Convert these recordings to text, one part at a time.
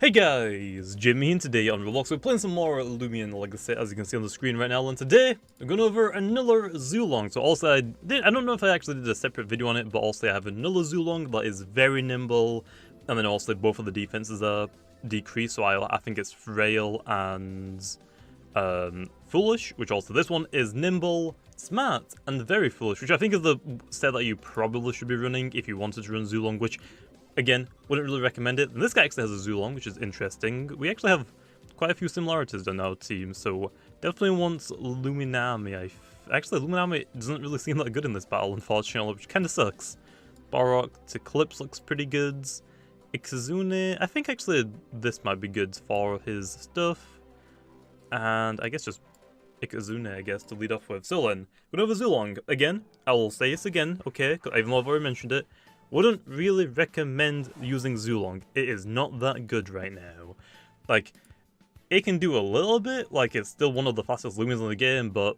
Hey guys, Jimmy, and today on Roblox we're playing some more Loomian Legacy, as you can see on the screen right now, and today we're going over another Zhulong. So also I don't know if I actually did a separate video on it, but also I have another Zhulong that is very nimble, and then also both of the defenses are decreased, so I think it's frail and foolish, which also this one is nimble, smart, and very foolish, which I think is the set that you probably should be running if you wanted to run Zhulong, which again, wouldn't really recommend it. And this guy actually has a Zhulong, which is interesting. We actually have quite a few similarities on our team, so definitely wants Luminami. Actually, Luminami doesn't really seem that good in this battle, unfortunately, which kind of sucks. Barok to Clips looks pretty good. Ikazune, I think actually this might be good for his stuff. And I guess just Ikazune, I guess, to lead off with. So then, going over Zhulong. Again, I will say this again, okay, even though I've already mentioned it. Wouldn't really recommend using Zhulong. It is not that good right now. Like, it can do a little bit, like it's still one of the fastest Loomians in the game, but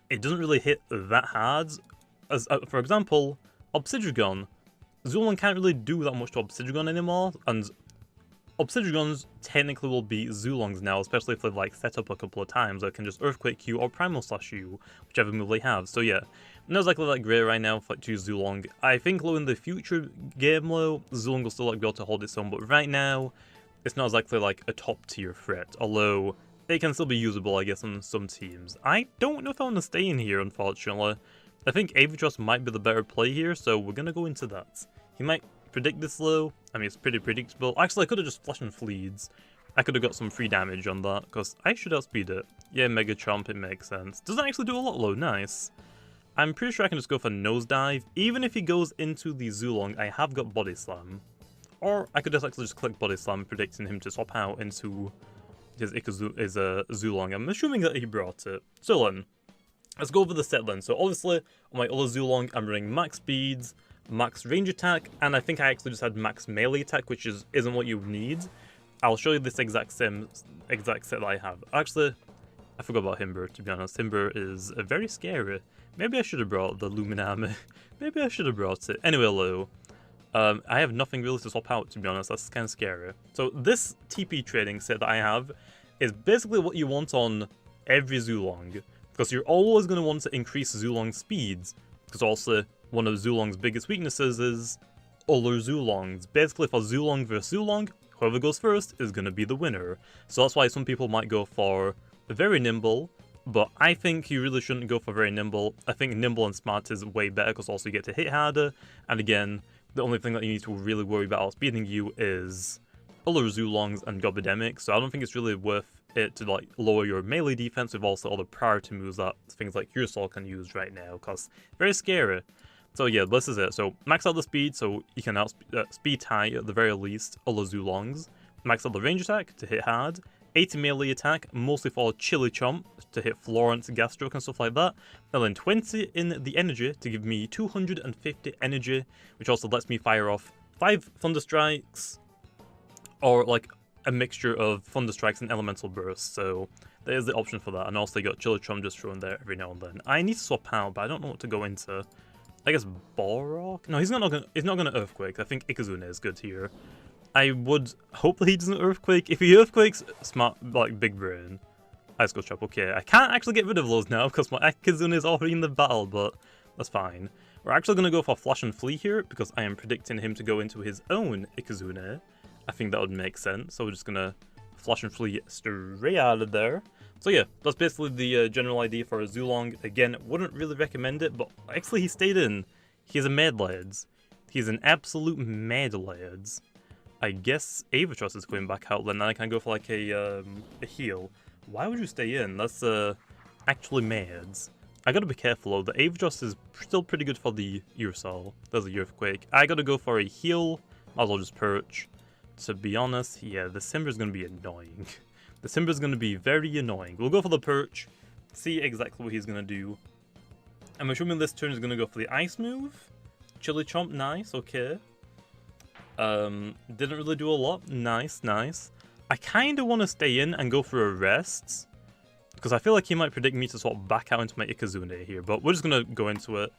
it doesn't really hit that hard. As for example, Obsidian. Zhulong can't really do that much to Obsidian anymore, and Obsidians technically will be Zhulongs now, especially if they've like set up a couple of times. They can just Earthquake you or Primal Slash you, whichever move they have. So yeah, not exactly that great right now for to use Zhulong. I think though in the future game though, Zhulong will still like be able to hold its own, but right now, it's not exactly like a top tier threat, although it can still be usable I guess on some teams. I don't know if I want to stay in here unfortunately. I think Avatros might be the better play here, so we're going to go into that. He might predict this low. I mean, it's pretty predictable. Actually, I could have just flashed and fleeds. I could have got some free damage on that, because I should outspeed it. Yeah, Mega Chomp, it makes sense. Doesn't actually do a lot low, nice. I'm pretty sure I can just go for Nosedive. Even if he goes into the Zhulong, I have got Body Slam. Or I could just actually just click Body Slam, predicting him to swap out into his Zhulong. I'm assuming that he brought it. So then, let's go over the set then. So obviously, on my other Zhulong, I'm running max speeds, max range attack, and I think I actually just had max melee attack, which isn't what you need. I'll show you this exact set that I have. Actually, I forgot about Himber, to be honest. Himber is very scary. Maybe I should have brought the Luminami. Maybe I should have brought it. Anyway, Lou, I have nothing really to swap out, to be honest. That's kind of scary. So this TP trading set that I have is basically what you want on every Zhulong, because you're always going to want to increase Zhulong's speeds, because also one of Zhulong's biggest weaknesses is other Zhulongs. Basically, for Zhulong versus Zhulong, whoever goes first is going to be the winner. So that's why some people might go for very nimble, but I think you really shouldn't go for very nimble. I think nimble and smart is way better, because also you get to hit harder, and again, the only thing that you need to really worry about outspeeding you is other Zhulongs and Gobidemic, so I don't think it's really worth it to like lower your melee defense with also other priority moves that things like Ursol can use right now, because very scary. So yeah, this is it. So max out the speed, so you can speed high at the very least other Zhulongs. Max out the range attack to hit hard. 80 melee attack, mostly for Chili Chomp to hit Florence, Gasstroke and stuff like that. And then 20 in the energy to give me 250 energy, which also lets me fire off 5 Thunder Strikes, or like a mixture of Thunder Strikes and Elemental Bursts. So there's the option for that. And also you got Chili Chomp just thrown there every now and then. I need to swap out, but I don't know what to go into. I guess Balrog? No, he's not gonna Earthquake. I think Ikazune is good here. I would hope that he doesn't Earthquake. If he Earthquakes, smart, like big brain. Ice Ghost Trap, okay. I can't actually get rid of those now because my Ikazune is already in the battle, but that's fine. We're actually gonna go for Flash and Flee here because I am predicting him to go into his own Ikazune. I think that would make sense. So we're just gonna Flash and Flee straight out of there. So yeah, that's basically the general idea for a Zhulong. Again, wouldn't really recommend it, but actually he stayed in. He's a mad lads. He's an absolute mad lads. I guess Avatros is going back out then, I can go for like a heal. Why would you stay in? That's actually mads. I gotta be careful though, the Avatros is still pretty good for the Ursol. There's a Earthquake. I gotta go for a heal, might as well just perch. To be honest, yeah, the Simber is gonna be annoying. The Simba is going to be very annoying. We'll go for the perch, see exactly what he's going to do. I'm assuming this turn is going to go for the ice move. Chili Chomp, nice, okay. Didn't really do a lot. Nice, nice. I kind of want to stay in and go for a rest, because I feel like he might predict me to swap back out into my Ikazune here, but we're just going to go into it.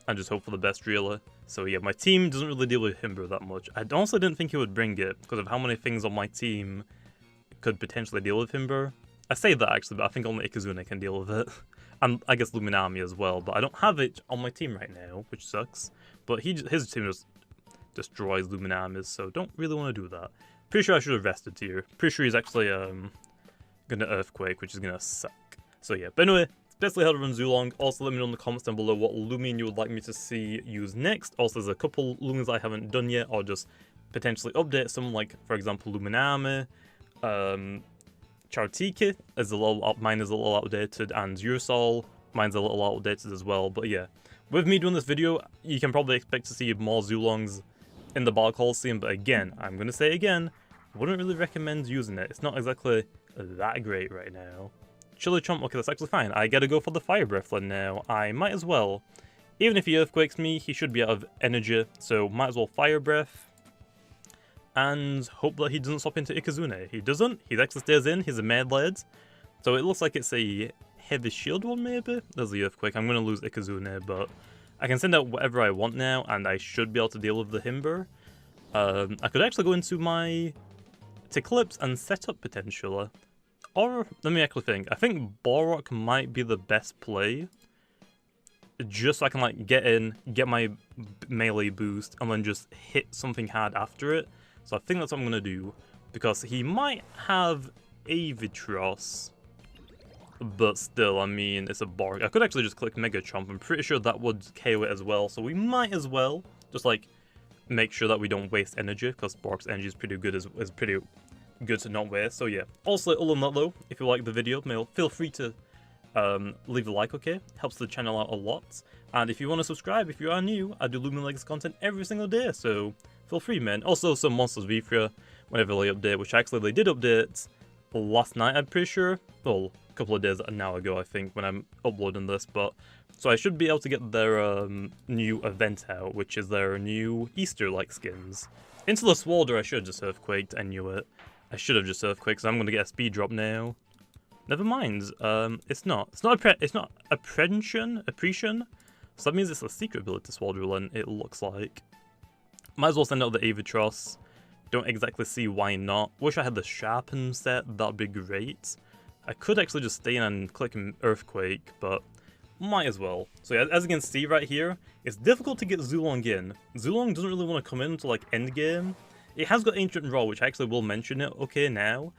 and just hope for the best, really. So yeah, my team doesn't really deal with Himber that much. I honestly didn't think he would bring it, because of how many things on my team could potentially deal with Himber. I say that actually, but I think only Ikazune can deal with it. And I guess Luminami as well, but I don't have it on my team right now, which sucks. But his team just destroys Luminamis, so don't really want to do that. Pretty sure I should have rested here. Pretty sure he's actually gonna Earthquake, which is gonna suck. So yeah, but anyway, it's basically how to run Zhulong. Also, let me know in the comments down below what Loomian you would like me to see use next. Also, there's a couple Loomians I haven't done yet, or just potentially update some, like, for example, Luminami, Chartiki is mine is a little outdated, and Ursol, mine's a little outdated as well. But yeah, with me doing this video, you can probably expect to see more Zulongs in the Battle Coliseum, but again, I'm gonna say again, wouldn't really recommend using it. It's not exactly that great right now. Chili Chomp, okay, that's actually fine. I gotta go for the Fire Breath then now. I might as well. Even if he Earthquakes me, he should be out of energy, so might as well Fire Breath. And hope that he doesn't swap into Ikazune. He doesn't. He actually stays in. He's a Mad Lad. So it looks like it's a Heavy Shield one, maybe? There's the Earthquake. I'm going to lose Ikazune, but I can send out whatever I want now, and I should be able to deal with the Himber. I could actually go into my Eclipse and set up potentially. Or, let me actually think. I think Borok might be the best play. Just so I can, like, get in, get my melee boost, and then just hit something hard after it. So I think that's what I'm going to do, because he might have Avatros, but still, I mean, it's a Borg. I could actually just click Mega Chomp. I'm pretty sure that would KO it as well, so we might as well just, like, make sure that we don't waste energy, because Borg's energy is pretty good, is pretty good to not waste, so yeah. Also, other than that though, if you like the video, feel free to leave a like, okay? Helps the channel out a lot. And if you want to subscribe, if you are new, I do Loomian Legacy content every single day, so feel free, man. Also, some Monsters V3 whenever they update, which actually they did update last night, I'm pretty sure. Well, a couple of days now ago, I think, when I'm uploading this, but so I should be able to get their new event out, which is their new Easter-like skins. Into the Swalder, I should have just Earthquaked, I knew it. I should have just Earthquaked, because I'm going to get a speed drop now. Never mind, it's not Appreciation, so that means it's a secret ability, Swalderland, it looks like. Might as well send out the Avatros. Don't exactly see why not. Wish I had the Sharpen set, that'd be great. I could actually just stay in and click Earthquake, but might as well. So yeah, as you can see right here, it's difficult to get Zhulong in. Zhulong doesn't really want to come in until like endgame. It has got Ancient Raw, which I actually will mention it, okay, now.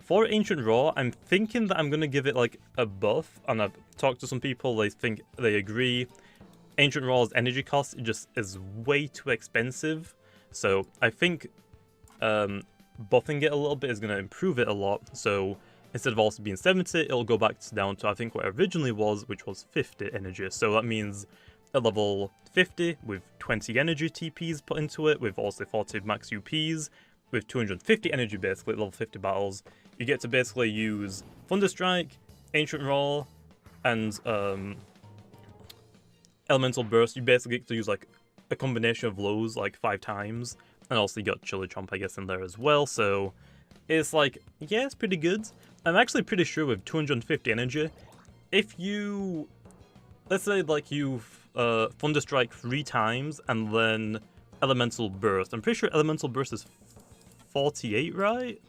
For Ancient Raw, I'm thinking that I'm going to give it like a buff, and I've talked to some people, they agree. Ancient Raw's energy cost just is way too expensive, so I think buffing it a little bit is going to improve it a lot. So instead of also being 70, it'll go back down to I think what it originally was, which was 50 energy. So that means at level 50 with 20 energy TPs put into it, with also 40 max UPs, with 250 energy basically at level 50 battles, you get to basically use Thunderstrike, Ancient Raw, and Elemental Burst. You basically get to use like a combination of those like 5 times, and also you got Chili Chomp I guess in there as well, so it's like, yeah, it's pretty good. I'm actually pretty sure with 250 energy, if you, let's say like you Thunderstrike 3 times and then Elemental Burst, I'm pretty sure Elemental Burst is 48, right?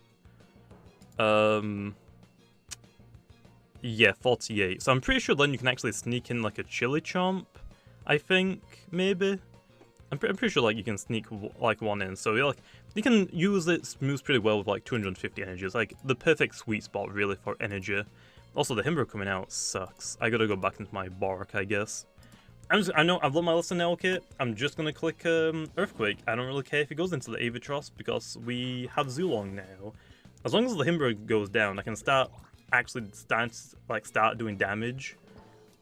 Yeah, 48. So I'm pretty sure then you can actually sneak in like a Chili Chomp, I think, maybe. I'm pretty sure like you can sneak like one in, so like you can use it, moves pretty well with like 250 energy. It's like the perfect sweet spot really for energy. Also, the Himber coming out sucks. I gotta go back into my Bark, I guess. I know I've learned my lesson now, okay? I'm just gonna click Earthquake. I don't really care if it goes into the Avatros because we have Zhulong now. As long as the Himber goes down, I can start doing damage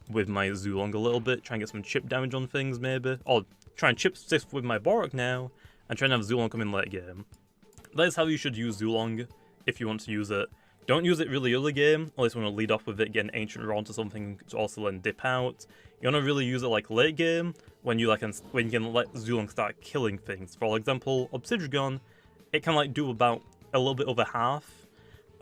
with my Zhulong a little bit, try and get some chip damage on things maybe, or try and chip stiff with my Borok now, and try and have Zhulong come in late game. That is how you should use Zhulong if you want to use it. Don't use it really early game, unless you want to lead off with it, get an Ancient Raw onto something to also then dip out. You want to really use it like late game, when you can let Zhulong start killing things. For example, Obsidian, it can like do about a little bit over half.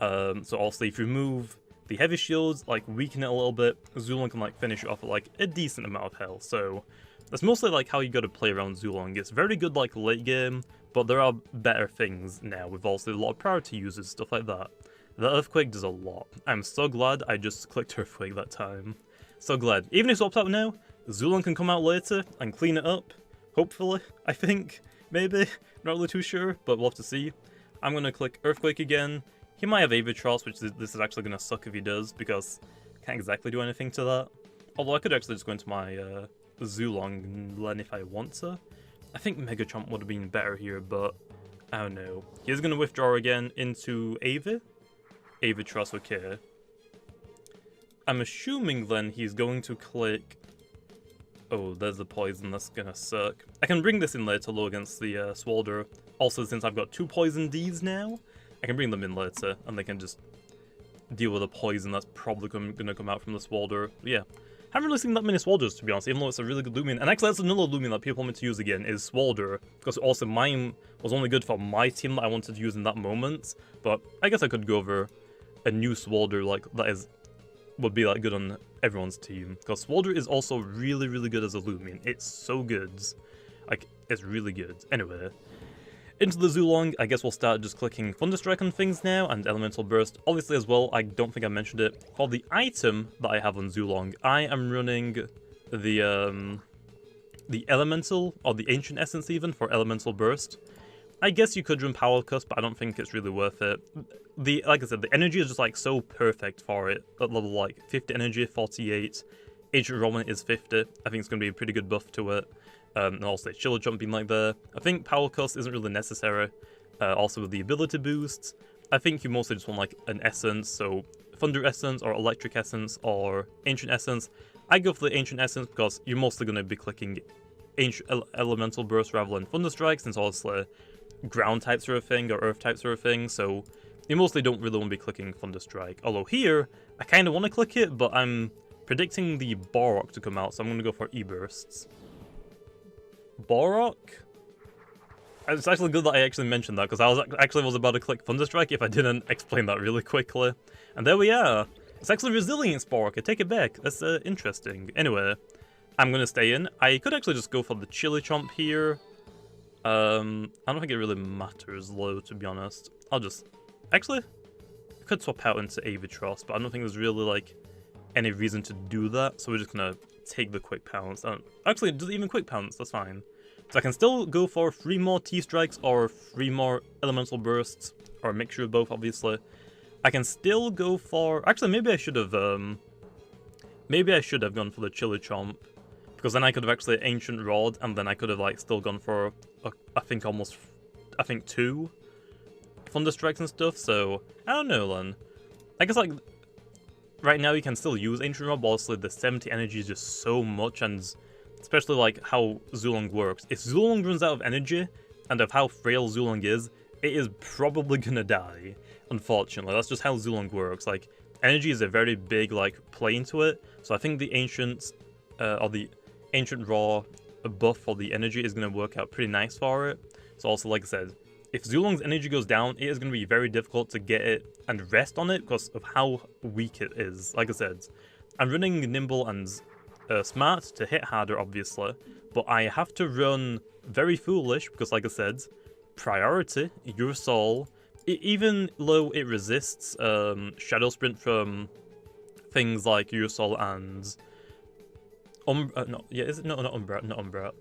So also if you remove the heavy shields, like weaken it a little bit, Zhulong can like finish it off at like a decent amount of health. So That's mostly like how you gotta play around Zhulong. It's very good like late game, but there are better things now with also a lot of priority users, stuff like that. The Earthquake does a lot. I'm so glad I just clicked Earthquake that time. So glad. Even if it's swapped out now, Zhulong can come out later and clean it up. Hopefully, I think. Maybe. Not really too sure, but we'll have to see. I'm gonna click Earthquake again. He might have Avatros, which this is actually gonna suck if he does, because I can't exactly do anything to that. Although I could actually just go into my Zhulong Len if I want to. I think Megachomp would have been better here, but I don't know. He's gonna withdraw again into Avatros, okay. I'm assuming then he's going to click... Oh, there's the poison, that's gonna suck. I can bring this in later though against the Swalder. Also, since I've got 2 poison Ds now, I can bring them in later, and they can just deal with the poison that's probably gonna come out from the Swalder. Yeah, haven't really seen that many Swalders, to be honest, even though it's a really good Loomian. And actually, that's another Loomian that people want me to use again, is Swalder, because also mine was only good for my team that I wanted to use in that moment, but I guess I could go over a new Swalder, like, that would be like good on everyone's team, because Swalder is also really, really good as a Loomian. It's so good. Like, it's really good. Anyway, into the Zhulong, I guess we'll start just clicking Thunderstrike on things now, and Elemental Burst. Obviously as well, I don't think I mentioned it, for the item that I have on Zhulong, I am running the Elemental, or the Ancient Essence even, for Elemental Burst. I guess you could run Power Cuss, but I don't think it's really worth it. Like I said, the energy is just like so perfect for it at level like 50 energy, 48. Ancient Roman is 50. I think it's going to be a pretty good buff to it. And also Chiller Jump being like there. I think Power Cuss isn't really necessary. Also with the ability boosts, I think you mostly just want like an essence, so Thunder Essence or Electric Essence or Ancient Essence. I go for the Ancient Essence because you're mostly going to be clicking Elemental Burst rather than Thunder Strike, since obviously ground types are a thing, or earth types are a thing, so you mostly don't really want to be clicking Thunder Strike. Although here, I kind of want to click it, but I'm predicting the Borok to come out, so I'm going to go for E-Bursts. Borok? It's actually good that I actually mentioned that, because I was about to click Thunder Strike if I didn't explain that really quickly. And there we are! It's actually Resilience Borok, I take it back. That's interesting. Anyway, I'm going to stay in. I could actually just go for the Chili Chomp here. I don't think it really matters though, to be honest. I'll just... Actually, I could swap out into Avatros, but I don't think there's really, like, any reason to do that, so we're just gonna take the Quick Pounce. Actually, it doesn't even Quick Pounce, that's fine. So I can still go for 3 more T-Strikes or 3 more Elemental Bursts, or a mixture of both, obviously. I can still go for... Actually, maybe I should have gone for the Chili Chomp, because then I could have actually Ancient Rod, and then I could have, like, still gone for, I think 2 Thunder Strikes and stuff, so I don't know then. I guess, like, right now you can still use Ancient Rod, but obviously the 70 energy is just so much, and especially, like, how Zhulong works. If Zhulong runs out of energy, and of how frail Zhulong is, it is probably gonna die, unfortunately. That's just how Zhulong works. Like, energy is a very big, like, play into it, so I think the Ancient, or the Ancient Raw buff for the energy is going to work out pretty nice for it. So also, like I said, if Zhulong's energy goes down, it is going to be very difficult to get it and rest on it because of how weak it is. Like I said, I'm running Nimble and Smart to hit harder, obviously, but I have to run Very Foolish because, like I said, priority, Your Soul, even though it resists Shadow Sprint from things like Your Soul and... not Umbra.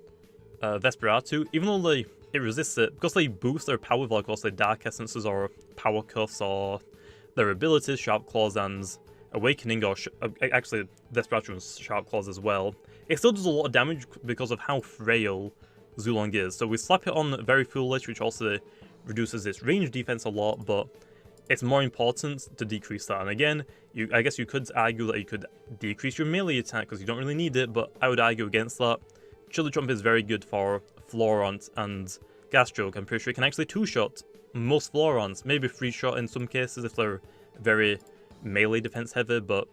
Vesperatu, even though it resists it, because they boost their power with, like, also Dark Essences or Power Cuffs or their abilities, Sharp Claws and Awakening, or actually Vesperatu and Sharp Claws as well, it still does a lot of damage because of how frail Zhulong is. So we slap it on Very Foolish, which also reduces its range defense a lot, but it's more important to decrease that. And again, I guess you could argue that you could decrease your melee attack because you don't really need it, but I would argue against that. Chili Chomp is very good for Floront and Gastroke. I'm pretty sure it can actually 2-shot most Florons, maybe 3-shot in some cases if they're very melee defense heavy, but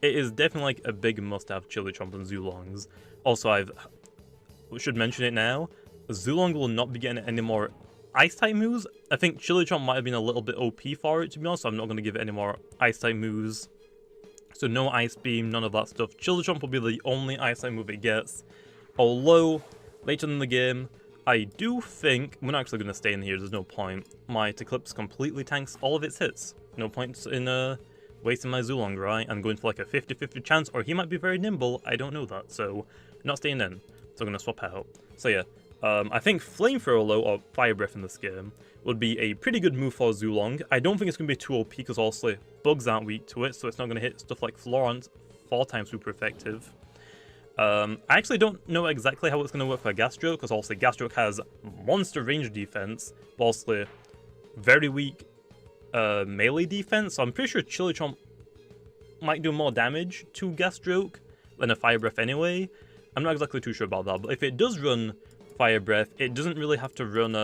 it is definitely like a big must-have Chili Chomp and Zhulongs. Also, I should mention it now, Zhulong will not be getting any more Ice-type moves. I think Chili Chomp might have been a little bit OP for it, to be honest, so I'm not going to give it any more Ice-type moves. So no Ice Beam, none of that stuff. Chili Chomp will be the only Ice-type move it gets. Although, later in the game, I do think, we're not actually going to stay in here, there's no point. My Eclipse completely tanks all of its hits. No point in wasting my Zhulong, right? I'm going for like a 50-50 chance, or he might be very nimble, I don't know that, so not staying in. So I'm going to swap out. So yeah, I think Flamethrower low, or Fire Breath in this game, would be a pretty good move for Zhulong. I don't think it's going to be too OP, because also bugs aren't weak to it, so it's not going to hit stuff like Florence 4 times super effective. I actually don't know exactly how it's going to work for Gastroke, because also Gastroke has monster range defense, but also very weak melee defense, so I'm pretty sure Chili Chomp might do more damage to Gastroke than a Fire Breath anyway. I'm not exactly too sure about that, but if it does run Fire Breath, it doesn't really have to run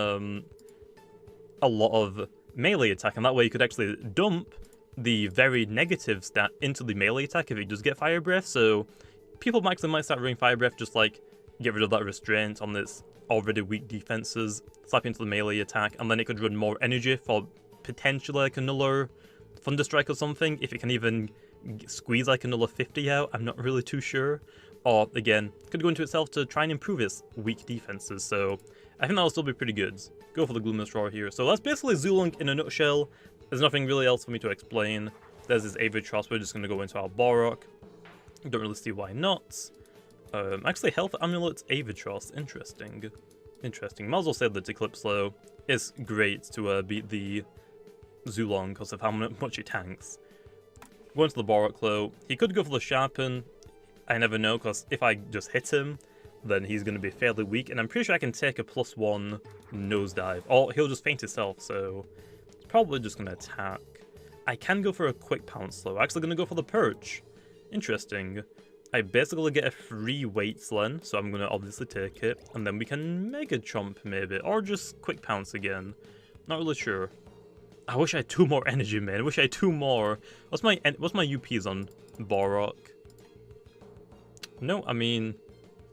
a lot of melee attack, and that way you could actually dump the very negative stat into the melee attack if it does get Fire Breath, so people might start running Fire Breath, just like get rid of that restraint on its already weak defenses, slap into the melee attack, and then it could run more energy for potentially like another Thunderstrike or something, if it can even squeeze like another 50 out, I'm not really too sure. Or, again, could go into itself to try and improve its weak defenses, so I think that'll still be pretty good. Go for the Gloomless Roar here. So that's basically Zhulong in a nutshell. There's nothing really else for me to explain. There's this Avitross, we're just going to go into our Borok. Don't really see why not. Actually, Health Amulet Avitross, interesting. Interesting. Might as well say that Eclipse Low is great to beat the Zhulong because of how much he tanks. Going to the Borok Low, he could go for the Sharpen. I never know, because if I just hit him, then he's going to be fairly weak, and I'm pretty sure I can take a +1 Nosedive, or he'll just faint himself, so it's probably just going to attack. I can go for a Quick Pounce though, actually going to go for the Perch. Interesting. I basically get a free Weight Slen, so I'm going to obviously take it, and then we can Mega Chomp maybe, or just Quick Pounce again. Not really sure. I wish I had 2 more energy, man. I wish I had 2 more. What's my UPs on Borok? No, I mean,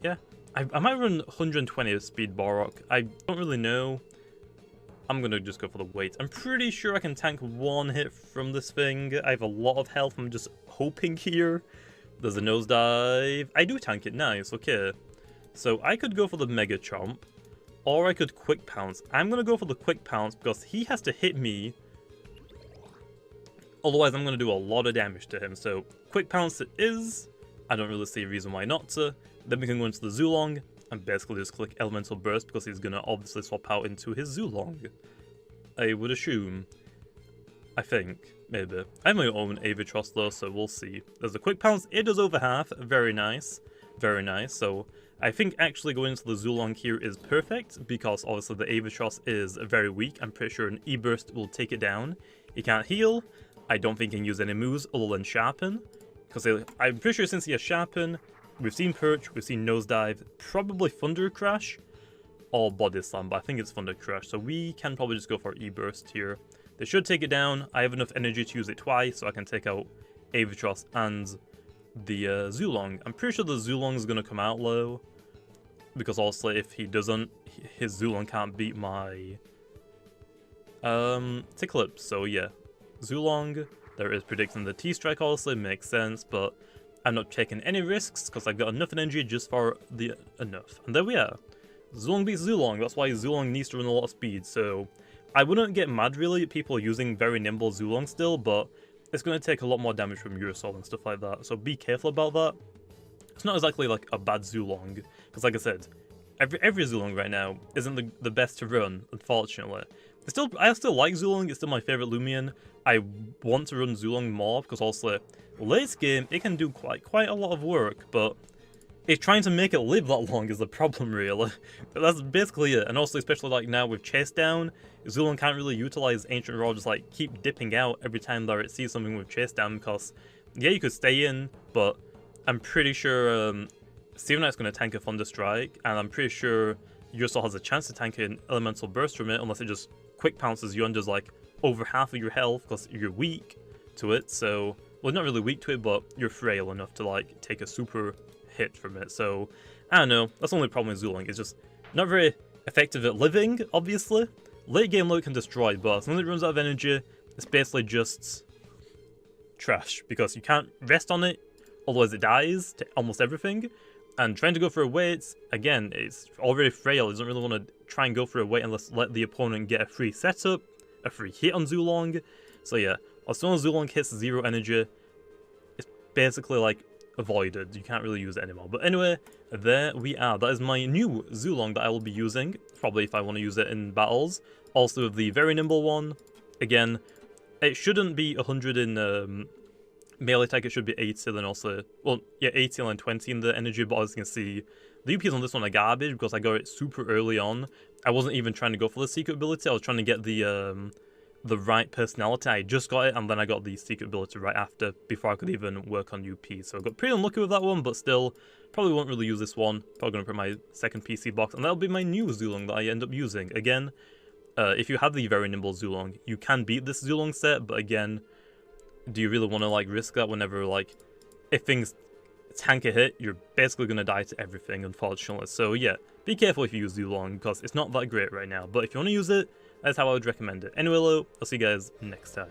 yeah. I might run 120 speed Borok. I don't really know. I'm gonna just go for the weight. I'm pretty sure I can tank 1 hit from this thing. I have a lot of health. I'm just hoping here. There's a Nosedive. I do tank it. Nice. Okay. So I could go for the Mega Chomp, or I could Quick Pounce. I'm gonna go for the Quick Pounce because he has to hit me. Otherwise, I'm gonna do a lot of damage to him. So Quick Pounce it is. I don't really see a reason why not to. Then we can go into the Zhulong and basically just click Elemental Burst because he's going to obviously swap out into his Zhulong. I would assume. I think. Maybe. I have my own Avitross though, so we'll see. There's a Quick Pounce. It does over half. Very nice. Very nice. So I think actually going into the Zhulong here is perfect because obviously the Avitross is very weak. I'm pretty sure an E-Burst will take it down. He can't heal. I don't think he can use any moves other than Sharpen. Because I'm pretty sure since he has Sharpen, we've seen Perch, we've seen Nosedive, probably Thunder Crash, or Body Slam, but I think it's Thunder Crash, so we can probably just go for E-Burst here. They should take it down. I have enough energy to use it twice, so I can take out Avitross and the Zhulong. I'm pretty sure the Zhulong is going to come out low, because also if he doesn't, his Zhulong can't beat my Eclipse, so yeah. Zhulong. There is predicting the T-Strike also, makes sense, but I'm not taking any risks because I've got enough energy just for the enough. And there we are. Zhulong beats Zhulong, that's why Zhulong needs to run a lot of speed, so I wouldn't get mad really at people using very nimble Zhulong still, but it's going to take a lot more damage from Urusol and stuff like that, so be careful about that. It's not exactly like a bad Zhulong, because like I said, every Zhulong right now isn't the best to run, unfortunately. I still like Zhulong, it's still my favourite Loomian. I want to run Zhulong more, because also, late game, it can do quite a lot of work, but it's trying to make it live that long is the problem, really. But that's basically it, and also especially like now with Chase Down, Zhulong can't really utilize Ancient Roar, just like keep dipping out every time that it sees something with Chase Down, because, yeah, you could stay in, but I'm pretty sure Steven Knight's going to tank a Thunder Strike, and I'm pretty sure Urusol has a chance to tank an Elemental Burst from it, unless it just Quick Pounces you and does like over half of your health because you're weak to it, so, well, not really weak to it, but you're frail enough to like take a super hit from it, so, I don't know, that's the only problem with Zhulong, it's just not very effective at living, obviously. Late game low can destroy, but as soon as it runs out of energy, it's basically just trash, because you can't rest on it, otherwise it dies to almost everything, And trying to go for a weight, again, it's already frail. It doesn't really want to try and go for a weight unless let the opponent get a free setup, a free hit on Zhulong. So yeah, as soon as Zhulong hits 0 energy, it's basically like avoided. You can't really use it anymore. But anyway, there we are. That is my new Zhulong that I will be using, probably if I want to use it in battles. Also the very nimble one. Again, it shouldn't be 100 in melee attack, it should be 80, then also, well, yeah, 80 and then 20 in the energy, but as you can see, the UPs on this one are garbage because I got it super early on. I wasn't even trying to go for the secret ability, I was trying to get the right personality. I just got it, and then I got the secret ability right after, before I could even work on UP. So I got pretty unlucky with that one, but still, probably won't really use this one. Probably going to put my second PC box, and that'll be my new Zhulong that I end up using. Again, if you have the very nimble Zhulong, you can beat this Zhulong set, but again, do you really want to like risk that whenever, like, if things tank a hit, you're basically going to die to everything, unfortunately. So yeah, be careful if you use Zhulong, because it's not that great right now, but if you want to use it, that's how I would recommend it. Anyway, I'll see you guys next time.